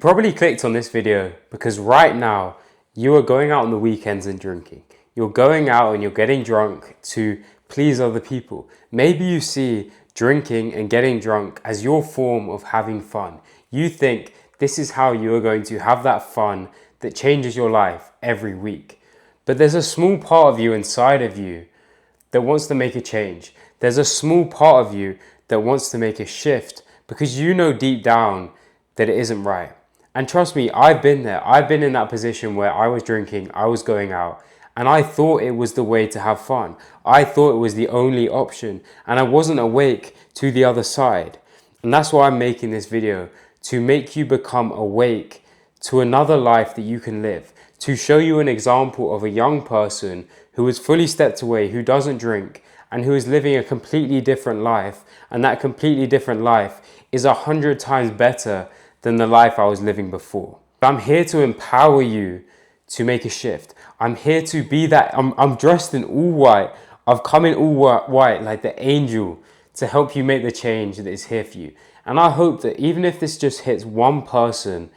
Probably clicked on this video because right now you are going out on the weekends and drinking. You're going out and you're getting drunk to please other people. Maybe you see drinking and getting drunk as your form of having fun. You think this is how you are going to have that fun that changes your life every week. But there's a small part of you inside of you that wants to make a change. There's a small part of you that wants to make a shift because you know deep down that it isn't right. And trust me, I've been there. I've been in that position where I was drinking, I was going out, and I thought it was the way to have fun. I thought it was the only option, and I wasn't awake to the other side. And that's why I'm making this video, to make you become awake to another life that you can live, to show you an example of a young person who has fully stepped away, who doesn't drink, and who is living a completely different life. And that completely different life is 100 times better than the life I was living before. I'm here to empower you to make a shift. I'm here to be that. I'm dressed in all white. I've come in all white like the angel to help you make the change that is here for you. And I hope that even if this just hits one person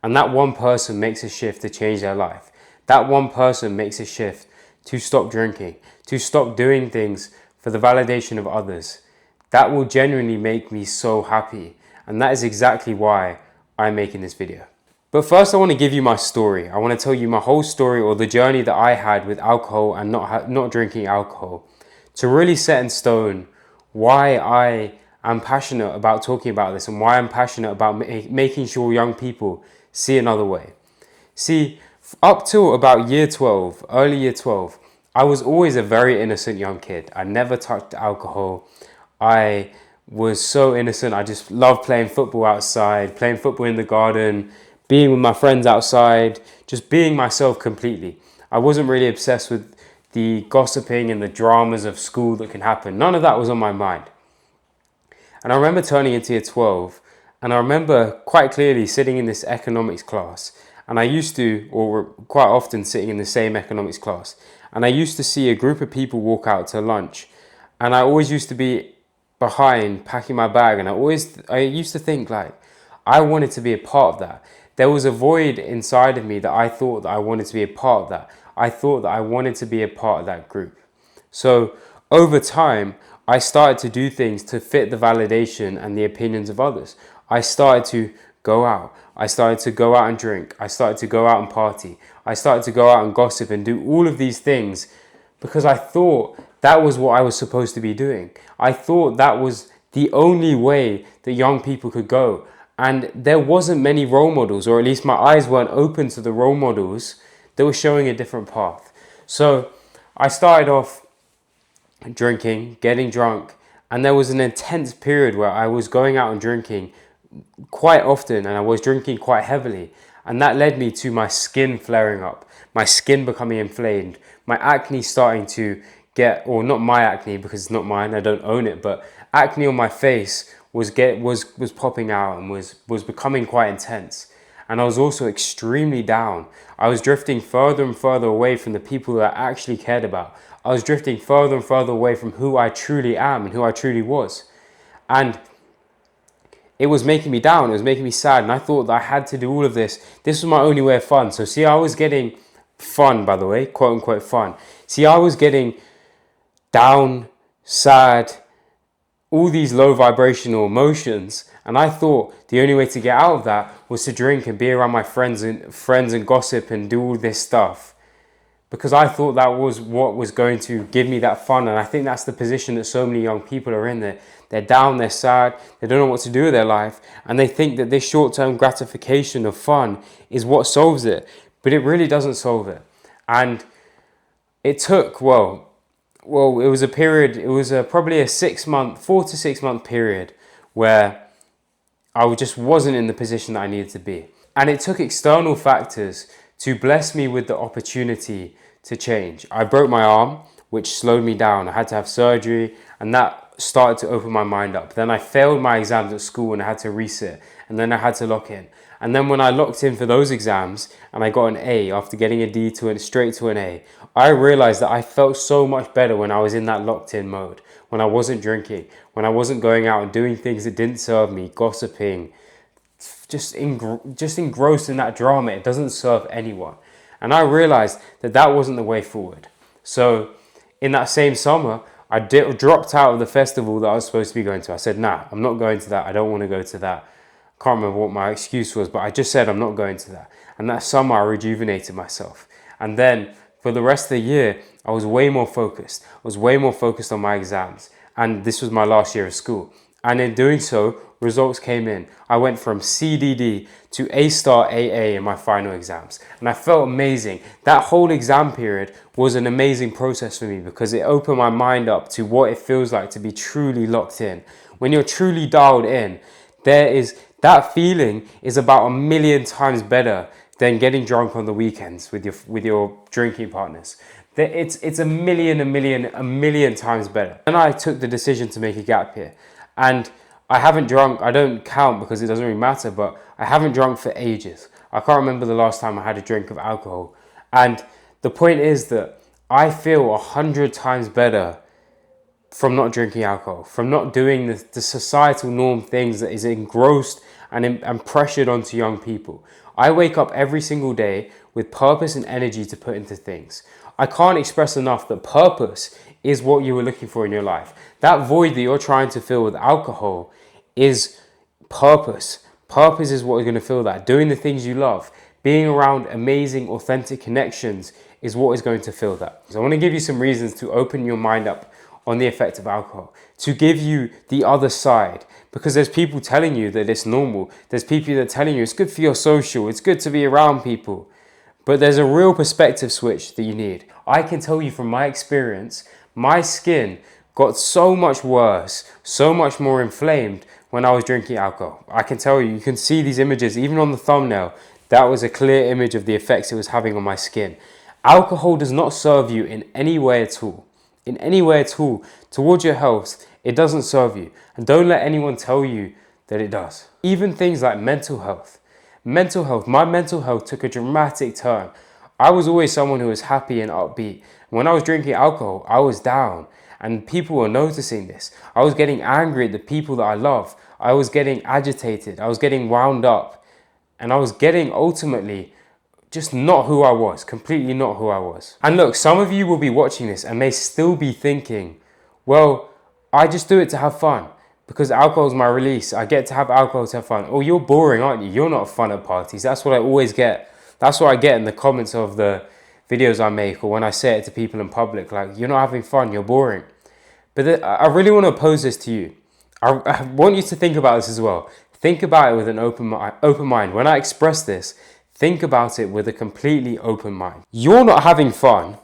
and that one person makes a shift to change their life, that one person makes a shift to stop drinking, to stop doing things for the validation of others, that will genuinely make me so happy. And that is exactly why I'm making this video. But first I want to give you my story. I want to tell you my whole story, or the journey that I had with alcohol and not drinking alcohol, to really set in stone why I am passionate about talking about this and why I'm passionate about making sure young people see another way. See, up till about year 12, early year 12, I was always a very innocent young kid. I never touched alcohol. I was so innocent. I just loved playing football outside, playing football in the garden, being with my friends outside, just being myself completely. I wasn't really obsessed with the gossiping and the dramas of school that can happen. None of that was on my mind. And I remember turning into year 12, and I remember quite clearly sitting in this economics class. And I used to, or quite often sitting in the same economics class, and I used to see a group of people walk out to lunch. And I always used to be behind packing my bag, and I used to think like I wanted to be a part of that. There was a void inside of me that I thought that I wanted to be a part of that. I thought that I wanted to be a part of that group. So over time, I started to do things to fit the validation and the opinions of others. I started to go out. I started to go out and drink. I started to go out and party. I started to go out and gossip and do all of these things because I thought that was what I was supposed to be doing. I thought that was the only way that young people could go. And there wasn't many role models, or at least my eyes weren't open to the role models that were showing a different path. So I started off drinking, getting drunk, and there was an intense period where I was going out and drinking quite often, and I was drinking quite heavily. And that led me to my skin flaring up, my skin becoming inflamed, my acne starting to get, or not my acne because it's not mine, I don't own it, but acne on my face was popping out and was becoming quite intense. And I was also extremely down. I was drifting further and further away from the people that I actually cared about. I was drifting further and further away from who I truly am and who I truly was. And it was making me down, it was making me sad, and I thought that I had to do all of this. This was my only way of fun. So see, I was getting fun, by the way, quote unquote fun. See, I was getting down, sad, all these low vibrational emotions, and I thought the only way to get out of that was to drink and be around my friends and gossip and do all this stuff, because I thought that was what was going to give me that fun. And I think that's the position that so many young people are in. They're down, they're sad, they don't know what to do with their life, and they think that this short-term gratification of fun is what solves it, but it really doesn't solve it. And it took, it was a period, it was probably a 4 to 6 month period where I just wasn't in the position that I needed to be. And it took external factors to bless me with the opportunity to change. I broke my arm, which slowed me down. I had to have surgery, and that started to open my mind up. Then I failed my exams at school and I had to resit, and then I had to lock in. And then when I locked in for those exams and I got an A after getting a D to straight to an A, I realized that I felt so much better when I was in that locked in mode, when I wasn't drinking, when I wasn't going out and doing things that didn't serve me, gossiping, just engrossed in that drama. It doesn't serve anyone. And I realized that that wasn't the way forward. So in that same summer, I dropped out of the festival that I was supposed to be going to. I said, nah, I'm not going to that. I don't want to go to that. I can't remember what my excuse was, but I just said I'm not going to that. And that summer I rejuvenated myself. And then for the rest of the year, I was way more focused. I was way more focused on my exams. And this was my last year of school. And in doing so, results came in. I went from CDD to A-star AA in my final exams. And I felt amazing. That whole exam period was an amazing process for me because it opened my mind up to what it feels like to be truly locked in. When you're truly dialed in, that feeling is about 1,000,000 times better than getting drunk on the weekends with your drinking partners. It's a million times better. And I took the decision to make a gap year. And I haven't drunk, I don't count because it doesn't really matter, but I haven't drunk for ages. I can't remember the last time I had a drink of alcohol. And the point is that I feel 100 times better from not drinking alcohol, from not doing the societal norm things that is engrossed and pressured onto young people. I wake up every single day with purpose and energy to put into things. I can't express enough that purpose is what you were looking for in your life. That void that you're trying to fill with alcohol is purpose. Purpose is what is going to fill that. Doing the things you love, being around amazing, authentic connections is what is going to fill that. So I want to give you some reasons to open your mind up on the effect of alcohol, to give you the other side, because there's people telling you that it's normal. There's people that are telling you it's good for your social, it's good to be around people. But there's a real perspective switch that you need. I can tell you from my experience, my skin got so much worse, so much more inflamed when I was drinking alcohol. I can tell you, you can see these images, even on the thumbnail, that was a clear image of the effects it was having on my skin. Alcohol does not serve you in any way at all. In any way at all, towards your health, it doesn't serve you. And don't let anyone tell you that it does. Even things like mental health. My mental health took a dramatic turn. I was always someone who was happy and upbeat. When I was drinking alcohol, I was down. And people were noticing this. I was getting angry at the people that I love. I was getting agitated. I was getting wound up. And I was getting ultimately just not who I was, completely not who I was. And look, some of you will be watching this and may still be thinking, well, I just do it to have fun because alcohol is my release. I get to have alcohol to have fun. Oh, you're boring, aren't you? You're not fun at parties. That's what I always get. That's what I get in the comments of the videos I make or when I say it to people in public, like, you're not having fun, you're boring. But I really want to pose this to you. I want you to think about this as well. Think about it with an open mind. When I express this, think about it with a completely open mind. You're not having fun.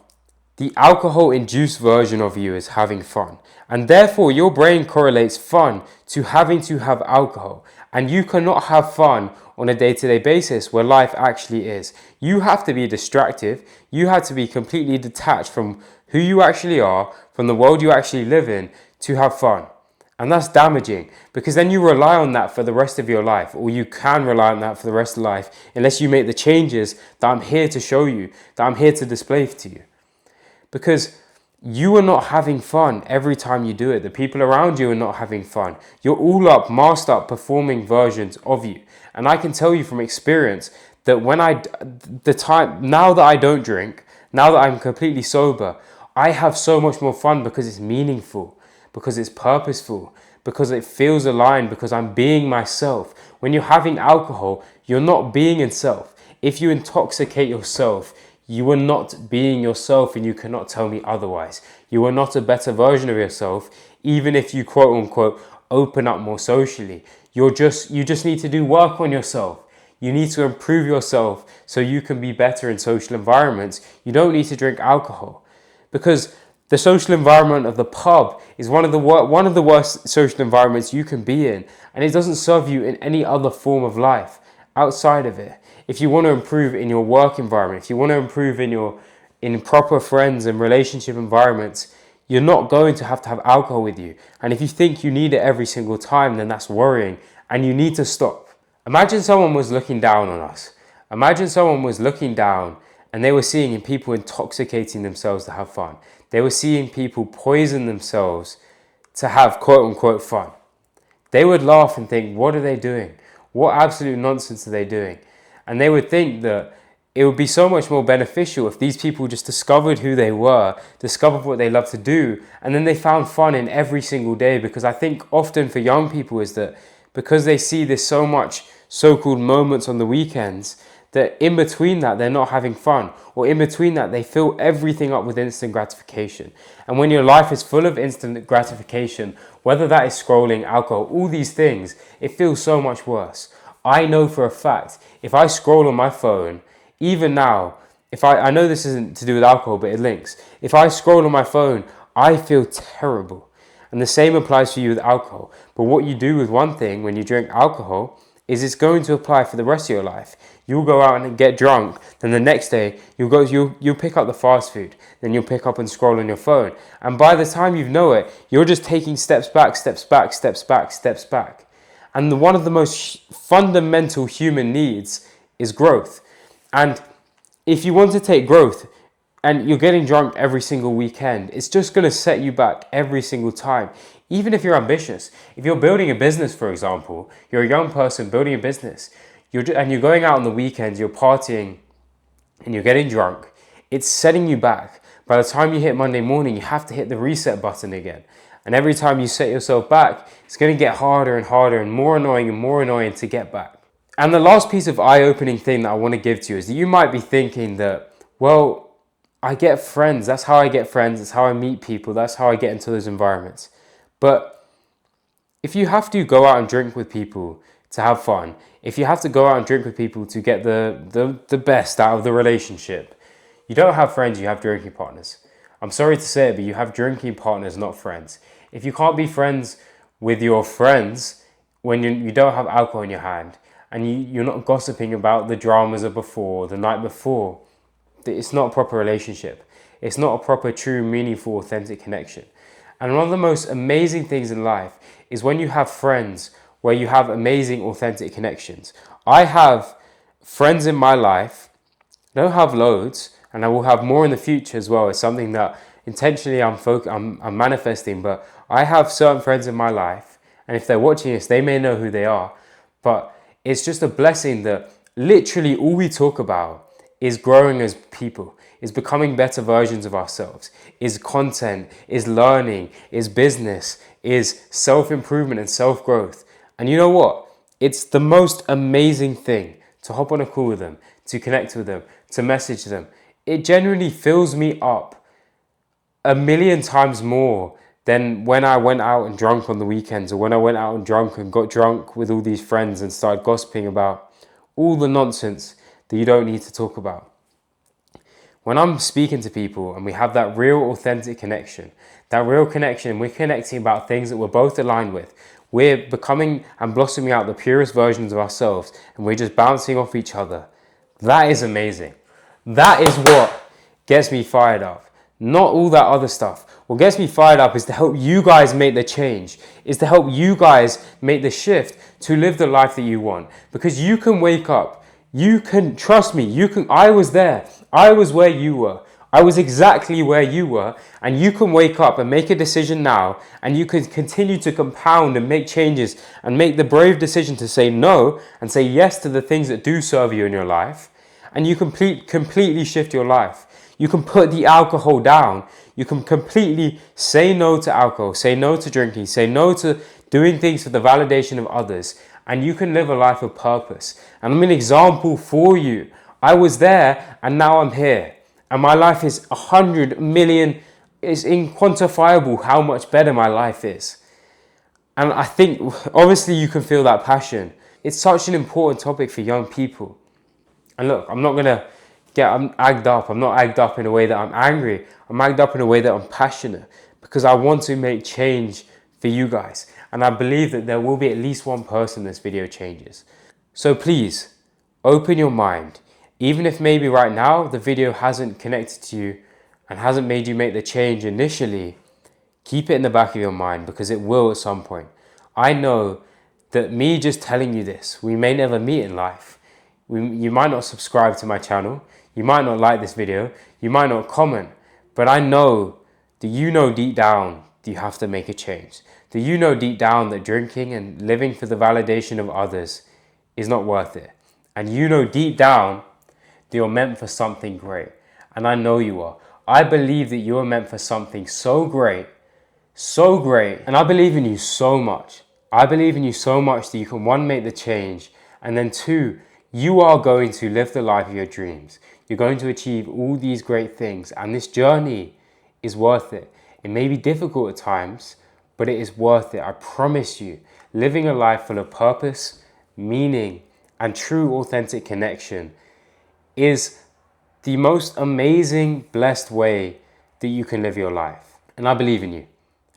The alcohol-induced version of you is having fun. And therefore, your brain correlates fun to having to have alcohol. And you cannot have fun on a day-to-day basis where life actually is. You have to be distractive. You have to be completely detached from who you actually are, from the world you actually live in, to have fun. And that's damaging because then you rely on that for the rest of your life, or you can rely on that for the rest of life unless you make the changes that I'm here to show you, that I'm here to display to you. Because you are not having fun every time you do it. The people around you are not having fun. You're all up, masked up, performing versions of you. And I can tell you from experience that now that I don't drink, now that I'm completely sober, I have so much more fun because it's meaningful, because it's purposeful, because it feels aligned, because I'm being myself. When you're having alcohol, you're not being yourself. If you intoxicate yourself, you are not being yourself, and you cannot tell me otherwise. You are not a better version of yourself, even if you quote unquote open up more socially. You just need to do work on yourself. You need to improve yourself so you can be better in social environments. You don't need to drink alcohol because the social environment of the pub is one of the worst social environments you can be in, and it doesn't serve you in any other form of life outside of it. If you want to improve in your work environment, if you want to improve in proper friends and relationship environments, you're not going to have alcohol with you. And if you think you need it every single time, then that's worrying, and you need to stop. Imagine someone was looking down on us. Imagine someone was looking down and they were seeing people intoxicating themselves to have fun. They were seeing people poison themselves to have quote unquote fun. They would laugh and think, what are they doing? What absolute nonsense are they doing? And they would think that it would be so much more beneficial if these people just discovered who they were, discovered what they love to do, and then they found fun in every single day. Because I think often for young people is that because they see this so much so-called moments on the weekends, that in between that they're not having fun, or in between that they fill everything up with instant gratification. And when your life is full of instant gratification, whether that is scrolling, alcohol, all these things, it feels so much worse. I know for a fact, if I scroll on my phone, even now, if I know this isn't to do with alcohol, but it links. If I scroll on my phone, I feel terrible. And the same applies for you with alcohol. But what you do with one thing when you drink alcohol is it's going to apply for the rest of your life. You'll go out and get drunk, then the next day you'll pick up the fast food, then you'll pick up and scroll on your phone. And by the time you know it, you're just taking steps back, steps back, steps back, steps back. And one of the most fundamental human needs is growth. And if you want to take growth and you're getting drunk every single weekend, it's just going to set you back every single time. Even if you're ambitious, if you're building a business, for example, you're a young person building a business, and you're going out on the weekends, you're partying and you're getting drunk, it's setting you back. By the time you hit Monday morning, you have to hit the reset button again. And every time you set yourself back, it's going to get harder and harder and more annoying to get back. And the last piece of eye-opening thing that I want to give to you is that you might be thinking that, well, I get friends. That's how I get friends. That's how I meet people. That's how I get into those environments. But if you have to go out and drink with people to have fun, if you have to go out and drink with people to get the best out of the relationship, you don't have friends, you have drinking partners. I'm sorry to say it, but you have drinking partners, not friends. If you can't be friends with your friends when you don't have alcohol in your hand, and you're not gossiping about the dramas of before, the night before, it's not a proper relationship. It's not a proper, true, meaningful, authentic connection. And one of the most amazing things in life is when you have friends where you have amazing, authentic connections. I have friends in my life, I don't have loads, and I will have more in the future as well. It's something that intentionally I'm manifesting, but I have certain friends in my life, and if they're watching this, they may know who they are, but it's just a blessing that literally all we talk about is growing as people, is becoming better versions of ourselves, is content, is learning, is business, is self-improvement and self-growth. And you know what? It's the most amazing thing to hop on a call with them, to connect with them, to message them. It genuinely fills me up 1,000,000 times more than when I went out and drunk on the weekends, or when I went out and drunk and got drunk with all these friends and started gossiping about all the nonsense that you don't need to talk about. When I'm speaking to people and we have that real authentic connection, we're connecting about things that we're both aligned with. We're becoming and blossoming out the purest versions of ourselves, and we're just bouncing off each other. That is amazing. That is what gets me fired up. Not all that other stuff. What gets me fired up is to help you guys make the change, is to help you guys make the shift to live the life that you want. Because you can wake up, you can, trust me, I was there. I was where you were. I was exactly where you were, and you can wake up and make a decision now, and you can continue to compound and make changes and make the brave decision to say no and say yes to the things that do serve you in your life, and you completely shift your life. You can put the alcohol down. You can completely say no to alcohol, say no to drinking, say no to doing things for the validation of others, and you can live a life of purpose. And I'm an example for you. I was there, and now I'm here. And my life is 100 million, it's inquantifiable how much better my life is. And I think, obviously you can feel that passion. It's such an important topic for young people. And look, I'm agged up. I'm not agged up in a way that I'm angry. I'm agged up in a way that I'm passionate, because I want to make change for you guys. And I believe that there will be at least one person this video changes. So please, open your mind. Even if maybe right now the video hasn't connected to you and hasn't made you make the change initially, keep it in the back of your mind, because it will at some point. I know that me just telling you this, we may never meet in life. You might not subscribe to my channel. You might not like this video. You might not comment. But I know that you know deep down that you have to make a change. That you know deep down that drinking and living for the validation of others is not worth it. And you know deep down that you're meant for something great. And I know you are. I believe that you are meant for something so great, and I believe in you so much. I believe in you so much that you can, one, make the change, and then two, you are going to live the life of your dreams. You're going to achieve all these great things, and this journey is worth it. It may be difficult at times, but it is worth it. I promise you, living a life full of purpose, meaning, and true authentic connection is the most amazing, blessed way that you can live your life. And I believe in you.